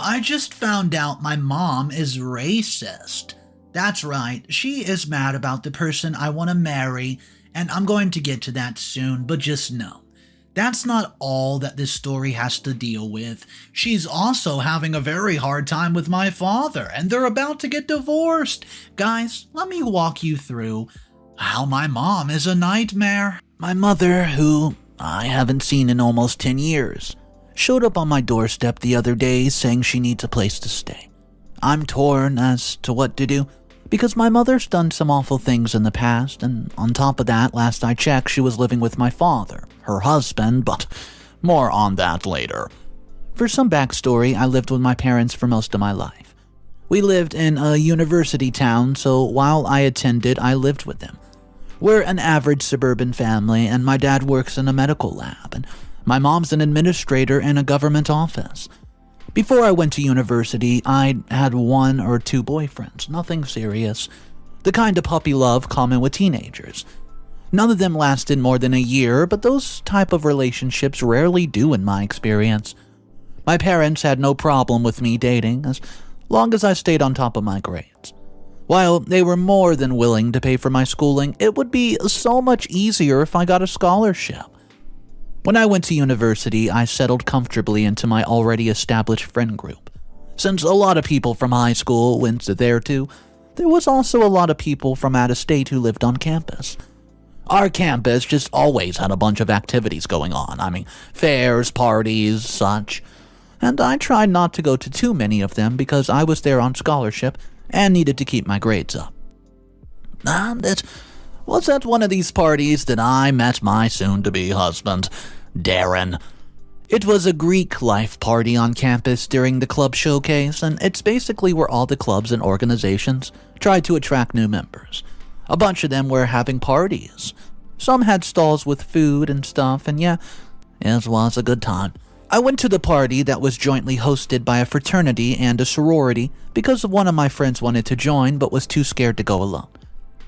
I just found out my mom is racist. That's right, she is mad about the person I want to marry, and I'm going to get to that soon, but just know, that's not all that this story has to deal with. She's also having a very hard time with my father, and they're about to get divorced. Guys, let me walk you through how my mom is a nightmare. My mother, who I haven't seen in almost 10 years, showed up on my doorstep the other day saying she needs a place to stay. I'm torn as to what to do, because my mother's done some awful things in the past, and on top of that, last I checked, she was living with my father, her husband, but more on that later. For some backstory, I lived with my parents for most of my life. We lived in a university town, so while I attended, I lived with them. We're an average suburban family, and my dad works in a medical lab, and my mom's an administrator in a government office. Before I went to university, I'd had 1 or 2 boyfriends, nothing serious. The kind of puppy love common with teenagers. None of them lasted more than a year, but those type of relationships rarely do in my experience. My parents had no problem with me dating, as long as I stayed on top of my grades. While they were more than willing to pay for my schooling, it would be so much easier if I got a scholarship. When I went to university, I settled comfortably into my already established friend group. Since a lot of people from high school went there too, there was also a lot of people from out of state who lived on campus. Our campus just always had a bunch of activities going on. Fairs, parties, such. And I tried not to go to too many of them because I was there on scholarship and needed to keep my grades up. And it was at one of these parties that I met my soon-to-be husband, Darron. It was a Greek life party on campus during the club showcase, and it's basically where all the clubs and organizations try to attract new members. A bunch of them were having parties. Some had stalls with food and stuff, and yeah, it was a good time. I went to the party that was jointly hosted by a fraternity and a sorority because one of my friends wanted to join but was too scared to go alone.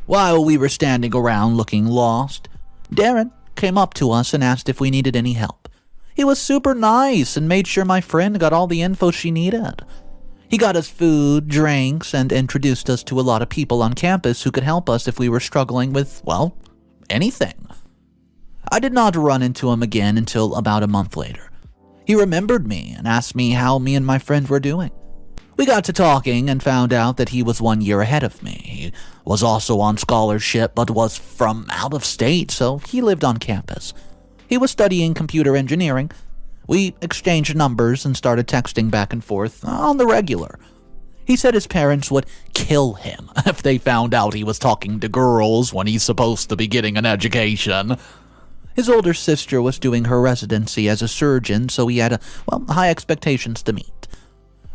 While we were standing around looking lost, Darron came up to us and asked if we needed any help. He was super nice and made sure my friend got all the info she needed. He got us food, drinks, and introduced us to a lot of people on campus who could help us if we were struggling with, well, anything. I did not run into him again until about a month later. He remembered me and asked me how me and my friend were doing. We got to talking and found out that he was 1 year ahead of me. He was also on scholarship but was from out of state, so he lived on campus. He was studying computer engineering. We exchanged numbers and started texting back and forth on the regular. He said his parents would kill him if they found out he was talking to girls when he's supposed to be getting an education. His older sister was doing her residency as a surgeon, so he had high expectations to meet.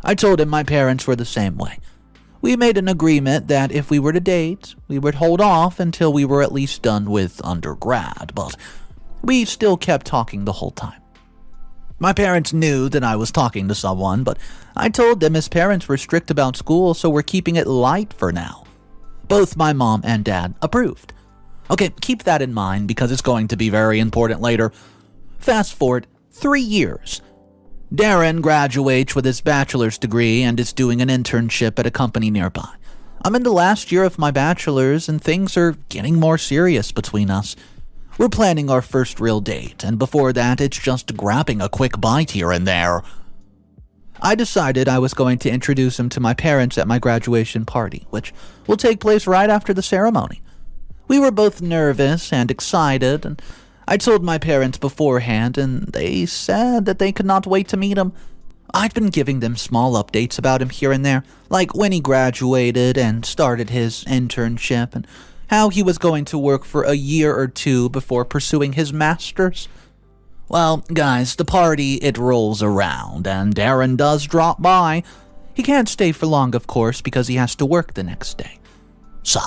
I told him my parents were the same way. We made an agreement that if we were to date, we would hold off until we were at least done with undergrad, but we still kept talking the whole time. My parents knew that I was talking to someone, but I told them his parents were strict about school, so we're keeping it light for now. Both my mom and dad approved. Okay, keep that in mind because it's going to be very important later. Fast forward 3 years. Darron graduates with his bachelor's degree and is doing an internship at a company nearby. I'm in the last year of my bachelor's and things are getting more serious between us. We're planning our first real date, and before that it's just grabbing a quick bite here and there. I decided I was going to introduce him to my parents at my graduation party, which will take place right after the ceremony. We were both nervous and excited, and I told my parents beforehand, and they said that they could not wait to meet him. I'd been giving them small updates about him here and there, like when he graduated and started his internship, and how he was going to work for a year or 2 before pursuing his master's. Well, guys, the party, it rolls around, and Darron does drop by. He can't stay for long, of course, because he has to work the next day. So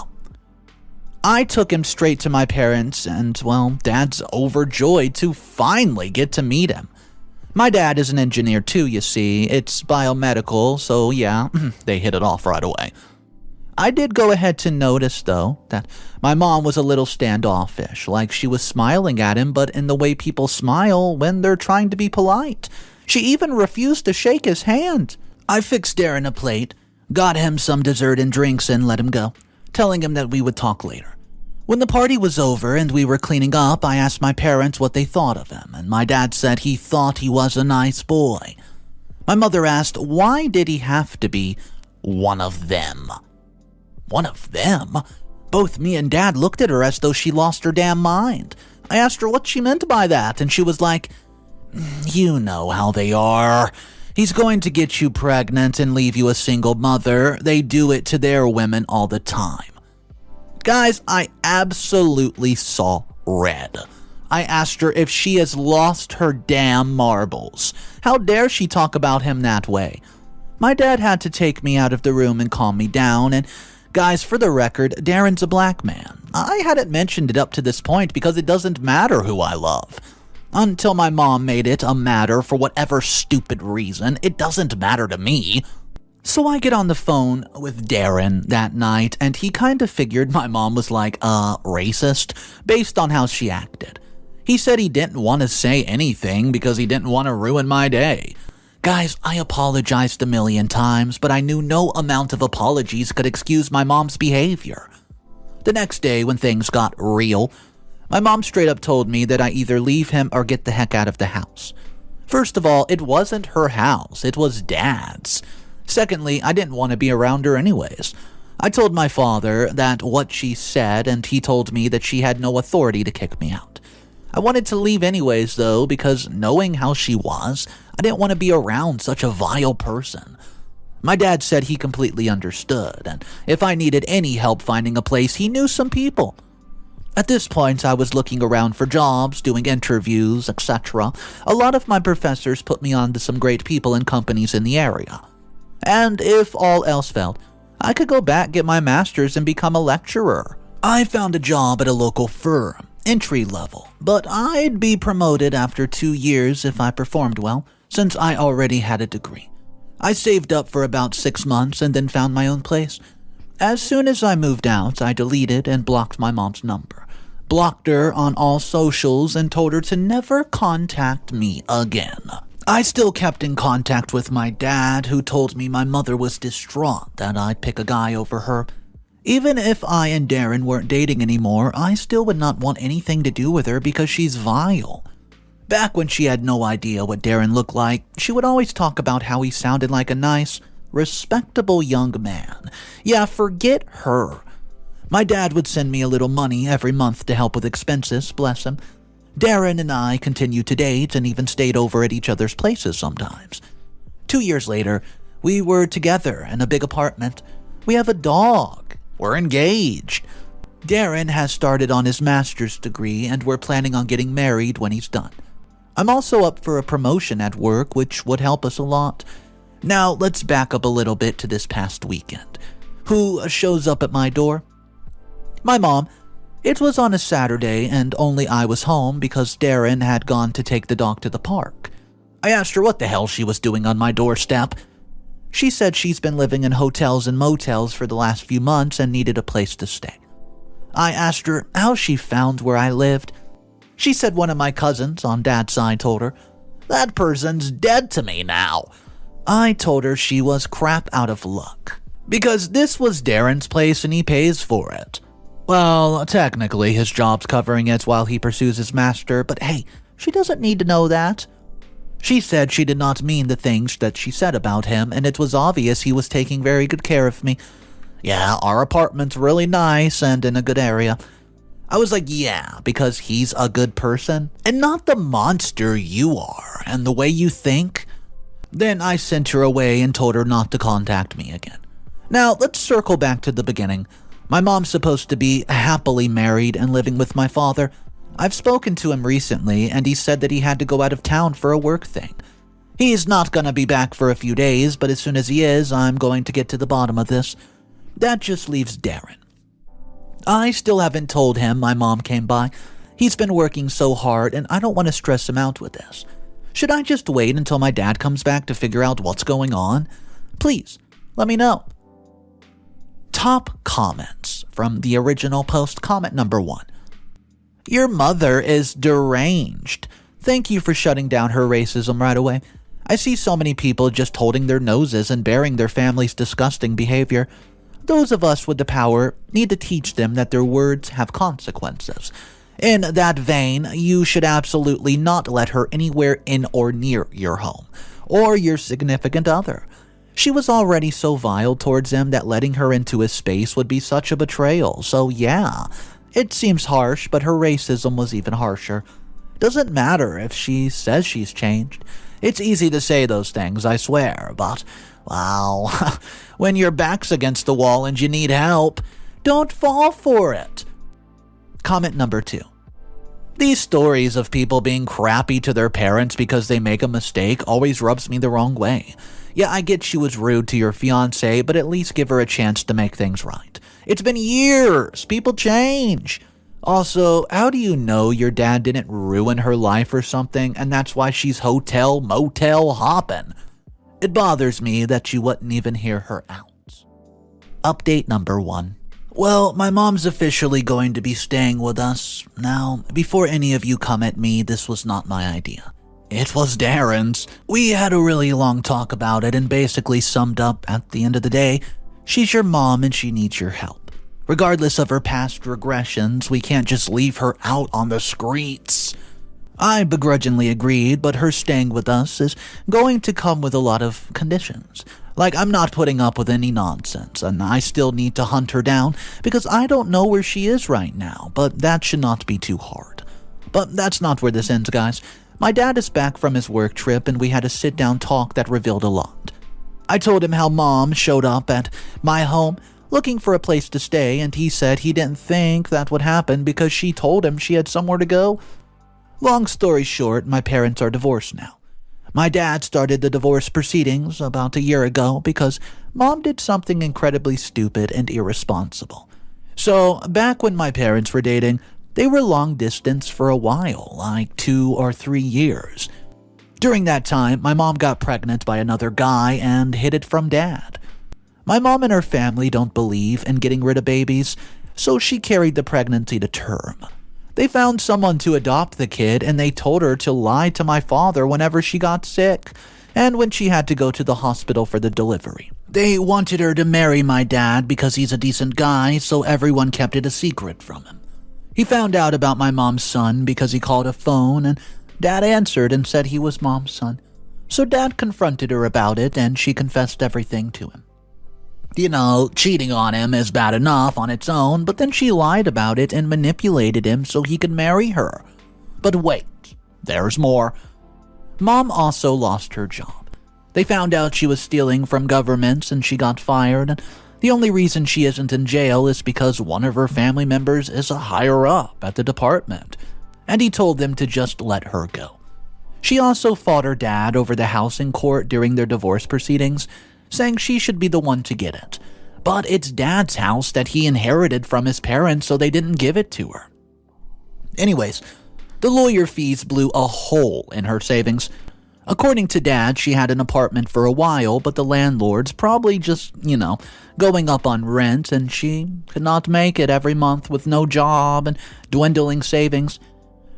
I took him straight to my parents, and, Dad's overjoyed to finally get to meet him. My dad is an engineer too, you see. It's biomedical, so yeah, they hit it off right away. I did go ahead to notice, though, that my mom was a little standoffish, like she was smiling at him, but in the way people smile when they're trying to be polite. She even refused to shake his hand. I fixed Darron a plate, got him some dessert and drinks and let him go, telling him that we would talk later. When the party was over and we were cleaning up, I asked my parents what they thought of him, and my dad said he thought he was a nice boy. My mother asked, why did he have to be one of them? One of them? Both me and Dad looked at her as though she lost her damn mind. I asked her what she meant by that, and she was like, you know how they are. He's going to get you pregnant and leave you a single mother. They do it to their women all the time. Guys, I absolutely saw red. I asked her if she has lost her damn marbles. How dare she talk about him that way? My dad had to take me out of the room and calm me down, and guys, for the record, Darron's a black man. I hadn't mentioned it up to this point because it doesn't matter who I love. Until my mom made it a matter for whatever stupid reason, it doesn't matter to me. So I get on the phone with Darron that night, and he kind of figured my mom was like, racist, based on how she acted. He said he didn't want to say anything because he didn't want to ruin my day. Guys, I apologized a million times, but I knew no amount of apologies could excuse my mom's behavior. The next day, when things got real, my mom straight up told me that I either leave him or get the heck out of the house. First of all, it wasn't her house, it was Dad's. Secondly, I didn't want to be around her anyways. I told my father that what she said, and he told me that she had no authority to kick me out. I wanted to leave anyways, though, because knowing how she was, I didn't want to be around such a vile person. My dad said he completely understood, and if I needed any help finding a place, he knew some people. At this point, I was looking around for jobs, doing interviews, etc. A lot of my professors put me on to some great people and companies in the area. And if all else failed, I could go back, get my master's, and become a lecturer. I found a job at a local firm, entry level, but I'd be promoted after 2 years if I performed well, since I already had a degree. I saved up for about 6 months and then found my own place. As soon as I moved out, I deleted and blocked my mom's number, blocked her on all socials, and told her to never contact me again. I still kept in contact with my dad, who told me my mother was distraught that I'd pick a guy over her. Even if I and Darron weren't dating anymore, I still would not want anything to do with her because she's vile. Back when she had no idea what Darron looked like, she would always talk about how he sounded like a nice, respectable young man. Yeah, forget her. My dad would send me a little money every month to help with expenses, bless him. Darron and I continued to date and even stayed over at each other's places sometimes. 2 years later, we were together in a big apartment. We have a dog. We're engaged. Darron has started on his master's degree, and we're planning on getting married when he's done. I'm also up for a promotion at work, which would help us a lot. Now, let's back up a little bit to this past weekend. Who shows up at my door? My mom. It was on a Saturday, and only I was home because Darron had gone to take the dog to the park. I asked her what the hell she was doing on my doorstep. She said she's been living in hotels and motels for the last few months and needed a place to stay. I asked her how she found where I lived. She said one of my cousins on Dad's side told her, "That person's dead to me now." I told her she was crap out of luck, because this was Darron's place and he pays for it. Well, technically his job's covering it while he pursues his master, but hey, she doesn't need to know that. She said she did not mean the things that she said about him, and it was obvious he was taking very good care of me. Yeah, our apartment's really nice and in a good area. I was like, yeah, because he's a good person, and not the monster you are and the way you think. Then I sent her away and told her not to contact me again. Now, let's circle back to the beginning. My mom's supposed to be happily married and living with my father. I've spoken to him recently, and he said that he had to go out of town for a work thing. He's not gonna be back for a few days, but as soon as he is, I'm going to get to the bottom of this. That just leaves Darron. I still haven't told him my mom came by. He's been working so hard, and I don't want to stress him out with this. Should I just wait until my dad comes back to figure out what's going on? Please, let me know. Top comments from the original post. Comment number 1. Your mother is deranged. Thank you for shutting down her racism right away. I see so many people just holding their noses and bearing their family's disgusting behavior. Those of us with the power need to teach them that their words have consequences. In that vein, you should absolutely not let her anywhere in or near your home, or your significant other. She was already so vile towards him that letting her into his space would be such a betrayal, so yeah, it seems harsh, but her racism was even harsher. Doesn't matter if she says she's changed. It's easy to say those things, I swear, but, wow, when your back's against the wall and you need help, don't fall for it. Comment number 2. These stories of people being crappy to their parents because they make a mistake always rubs me the wrong way. Yeah, I get she was rude to your fiance, but at least give her a chance to make things right. It's been years. People change. Also, how do you know your dad didn't ruin her life or something, and that's why she's hotel, motel hopping? It bothers me that you wouldn't even hear her out. Update number 1. Well, my mom's officially going to be staying with us. Now, before any of you come at me, this was not my idea. It was Darren's. We had a really long talk about it and basically summed up at the end of the day, she's your mom and she needs your help. Regardless of her past regressions, we can't just leave her out on the streets. I begrudgingly agreed, but her staying with us is going to come with a lot of conditions. Like, I'm not putting up with any nonsense, and I still need to hunt her down because I don't know where she is right now, but that should not be too hard. But that's not where this ends, guys. My dad is back from his work trip, and we had a sit-down talk that revealed a lot. I told him how Mom showed up at my home looking for a place to stay, and he said he didn't think that would happen because she told him she had somewhere to go. Long story short, my parents are divorced now. My dad started the divorce proceedings about a year ago because Mom did something incredibly stupid and irresponsible. So, back when my parents were dating, they were long distance for a while, like 2 or 3 years. During that time, my mom got pregnant by another guy and hid it from Dad. My mom and her family don't believe in getting rid of babies, so she carried the pregnancy to term. They found someone to adopt the kid, and they told her to lie to my father whenever she got sick, and when she had to go to the hospital for the delivery. They wanted her to marry my dad because he's a decent guy, so everyone kept it a secret from him. He found out about my mom's son because he called a phone, and Dad answered and said he was Mom's son. So Dad confronted her about it, and she confessed everything to him. You know, cheating on him is bad enough on its own, but then she lied about it and manipulated him so he could marry her. But wait, there's more. Mom also lost her job. They found out she was stealing from governments and she got fired, and the only reason she isn't in jail is because one of her family members is a higher up at the department, and he told them to just let her go. She also fought her dad over the house in court during their divorce proceedings, saying she should be the one to get it. But it's Dad's house that he inherited from his parents, so they didn't give it to her. Anyways, the lawyer fees blew a hole in her savings. According to Dad, she had an apartment for a while, but the landlord's probably just, going up on rent, and she could not make it every month with no job and dwindling savings.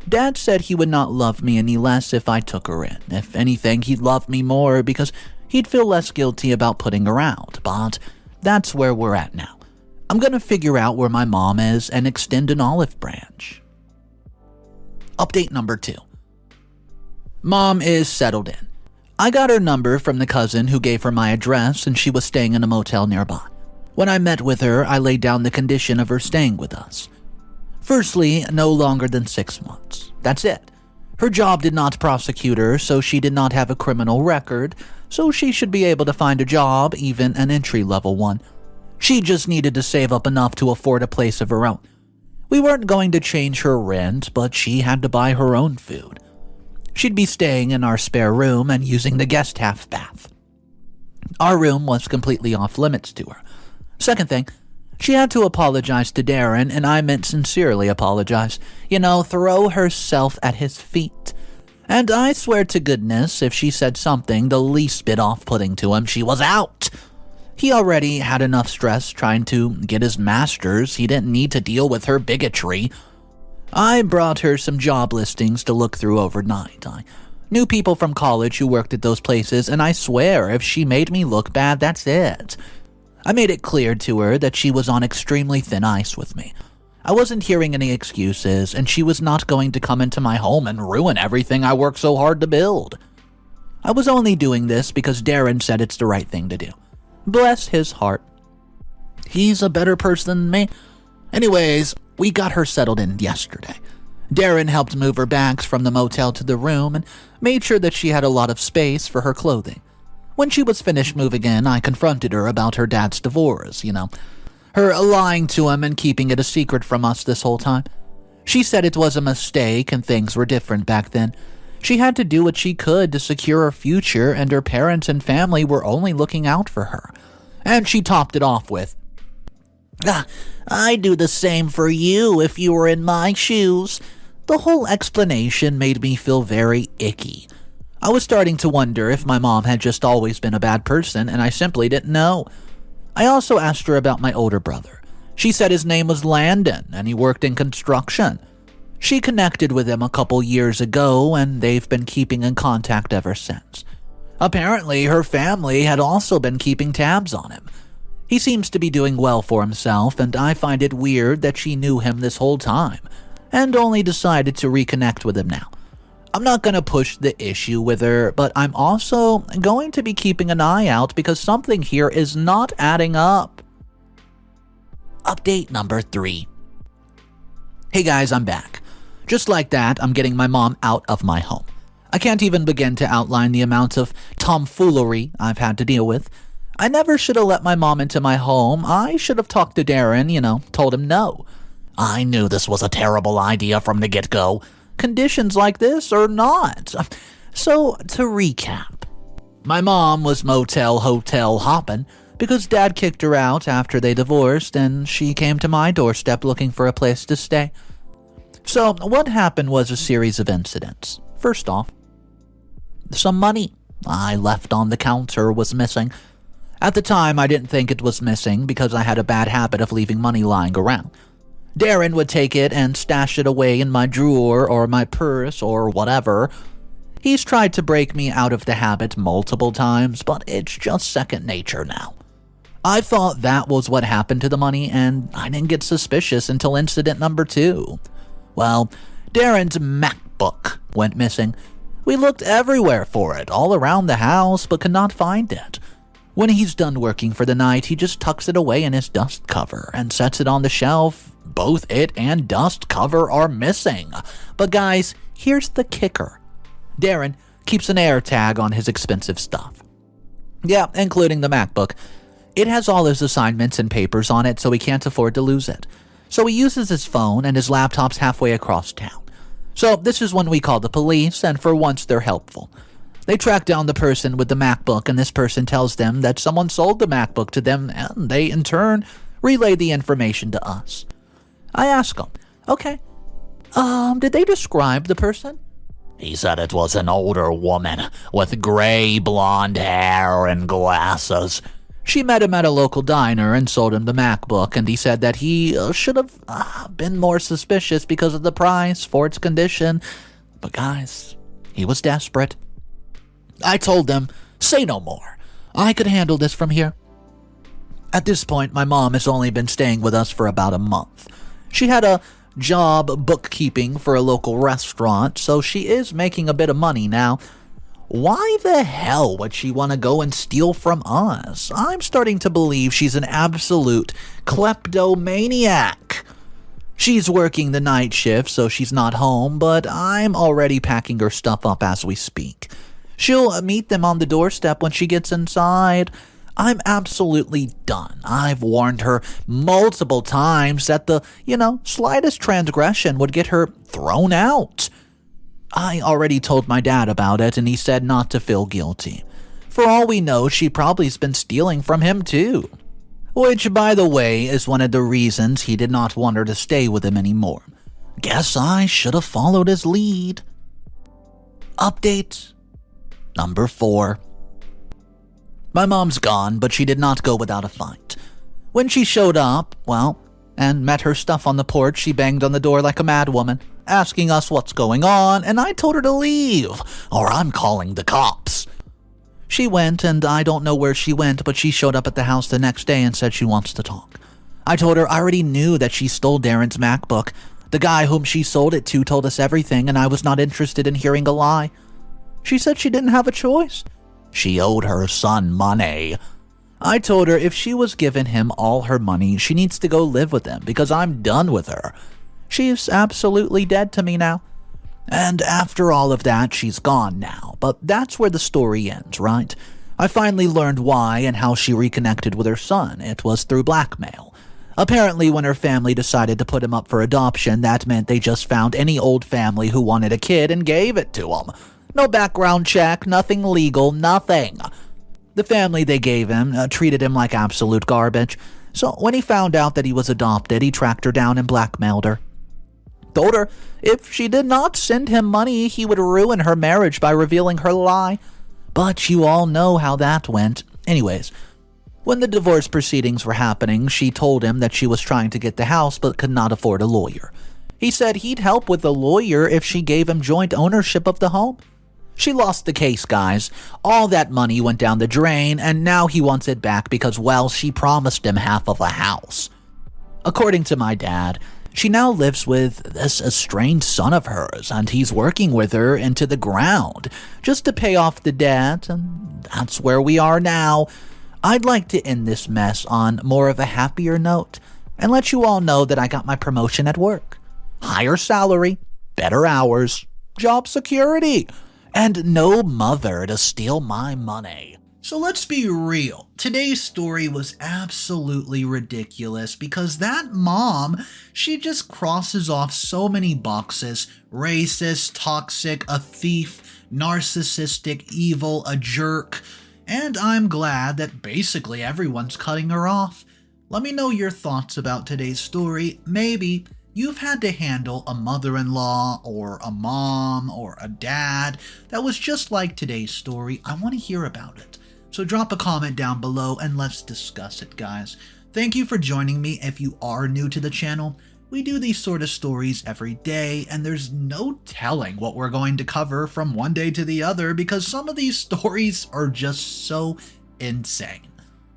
Dad said he would not love me any less if I took her in. If anything, he'd love me more because he'd feel less guilty about putting her out, but that's where we're at now. I'm gonna figure out where my mom is and extend an olive branch. Update number 2. Mom is settled in. I got her number from the cousin who gave her my address, and she was staying in a motel nearby. When I met with her, I laid down the condition of her staying with us. Firstly, no longer than 6 months. That's it. Her job did not prosecute her, so she did not have a criminal record, so she should be able to find a job, even an entry-level one. She just needed to save up enough to afford a place of her own. We weren't going to change her rent, but she had to buy her own food. She'd be staying in our spare room and using the guest half bath. Our room was completely off limits to her. Second thing, she had to apologize to Darron, and I meant sincerely apologize. Throw herself at his feet. And I swear to goodness, if she said something the least bit off-putting to him, she was out. He already had enough stress trying to get his master's. He didn't need to deal with her bigotry. I brought her some job listings to look through overnight. I Knew people from college who worked at those places, and I swear if she made me look bad, that's it. I made it clear to her that she was on extremely thin ice with me. I wasn't hearing any excuses, and she was not going to come into my home and ruin everything I worked so hard to build. I was only doing this because Darron said it's the right thing to do. Bless his heart. He's a better person than me. Anyways, we got her settled in yesterday. Darron helped move her bags from the motel to the room and made sure that she had a lot of space for her clothing. When she was finished moving in, I confronted her about her dad's divorce, her lying to him and keeping it a secret from us this whole time. She said it was a mistake and things were different back then. She had to do what she could to secure her future, and her parents and family were only looking out for her. And she topped it off with, I'd do the same for you if you were in my shoes. The whole explanation made me feel very icky. I was starting to wonder if my mom had just always been a bad person and I simply didn't know. I also asked her about my older brother. She said his name was Landon and he worked in construction. She connected with him a couple years ago and they've been keeping in contact ever since. Apparently, her family had also been keeping tabs on him. He seems to be doing well for himself, and I find it weird that she knew him this whole time and only decided to reconnect with him now. I'm not going to push the issue with her, but I'm also going to be keeping an eye out because something here is not adding up. Update number 3. Hey guys, I'm back. Just like that, I'm getting my mom out of my home. I can't even begin to outline the amount of tomfoolery I've had to deal with. I never should have let my mom into my home. I should have talked to Darron, told him no. I knew this was a terrible idea from the get-go. Conditions like this or not. So, to recap. My mom was motel hotel hopping because Dad kicked her out after they divorced and she came to my doorstep looking for a place to stay. So, what happened was a series of incidents. First off, some money I left on the counter was missing. At the time, I didn't think it was missing because I had a bad habit of leaving money lying around. Darron would take it and stash it away in my drawer or my purse or whatever. He's tried to break me out of the habit multiple times, but it's just second nature now. I thought that was what happened to the money, and I didn't get suspicious until incident number 2. Well, Darron's MacBook went missing. We looked everywhere for it, all around the house, but could not find it. When he's done working for the night, he just tucks it away in his dust cover and sets it on the shelf. Both it and dust cover are missing. But guys, here's the kicker. Darron keeps an air tag on his expensive stuff. Yeah, including the MacBook. It has all his assignments and papers on it, so he can't afford to lose it. So he uses his phone and his laptop's halfway across town. So this is when we call the police, and for once they're helpful. They track down the person with the MacBook, and this person tells them that someone sold the MacBook to them, and they, in turn, relay the information to us. I ask them, okay, did they describe the person? He said it was an older woman with gray blonde hair and glasses. She met him at a local diner and sold him the MacBook, and he said that he should have been more suspicious because of the price for its condition. But guys, he was desperate. I told them, say no more. I could handle this from here. At this point, my mom has only been staying with us for about a month. She had a job bookkeeping for a local restaurant, so she is making a bit of money now. Why the hell would she want to go and steal from us? I'm starting to believe she's an absolute kleptomaniac. She's working the night shift, so she's not home, but I'm already packing her stuff up as we speak. She'll meet them on the doorstep when she gets inside. I'm absolutely done. I've warned her multiple times that the, slightest transgression would get her thrown out. I already told my dad about it, and he said not to feel guilty. For all we know, she probably's been stealing from him too. Which, by the way, is one of the reasons he did not want her to stay with him anymore. Guess I should have followed his lead. Update number 4. My mom's gone, but she did not go without a fight. When she showed up, and met her stuff on the porch, she banged on the door like a madwoman. asking us what's going on, and I told her to leave, or I'm calling the cops. She went, and I don't know where she went, but she showed up at the house the next day and said she wants to talk. I told her I already knew that she stole Darren's MacBook. The guy whom she sold it to told us everything, and I was not interested in hearing a lie. She said she didn't have a choice. She owed her son money. I told her if she was giving him all her money, she needs to go live with him because I'm done with her. She's absolutely dead to me now. And after all of that, she's gone now. But that's where the story ends, right? I finally learned why and how she reconnected with her son. It was through blackmail. Apparently, when her family decided to put him up for adoption, that meant they just found any old family who wanted a kid and gave it to him. No background check, nothing legal, nothing. The family they gave him treated him like absolute garbage. So when he found out that he was adopted, he tracked her down and blackmailed her. Told her if she did not send him money, he would ruin her marriage by revealing her lie. But you all know how that went. Anyways, when the divorce proceedings were happening, she told him that she was trying to get the house but could not afford a lawyer. He said he'd help with the lawyer if she gave him joint ownership of the home. She lost the case, guys. All that money went down the drain, and now he wants it back because, well, she promised him half of a house. According to my dad, she now lives with this estranged son of hers, and he's working with her into the ground just to pay off the debt, and that's where we are now. I'd like to end this mess on more of a happier note and let you all know that I got my promotion at work. Higher salary, better hours, job security, and no mother to steal my money. So let's be real. Today's story was absolutely ridiculous because that mom, she just crosses off so many boxes. Racist, toxic, a thief, narcissistic, evil, a jerk. And I'm glad that basically everyone's cutting her off. Let me know your thoughts about today's story. Maybe you've had to handle a mother-in-law or a mom or a dad that was just like today's story. I want to hear about it. So drop a comment down below and let's discuss it, guys. Thank you for joining me. If you are new to the channel, we do these sort of stories every day, and there's no telling what we're going to cover from one day to the other because some of these stories are just so insane.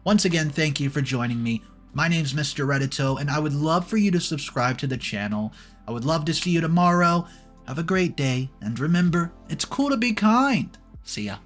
Once again, thank you for joining me. My name's Mr. Reddito, and I would love for you to subscribe to the channel. I would love to see you tomorrow. Have a great day, and remember, it's cool to be kind. See ya.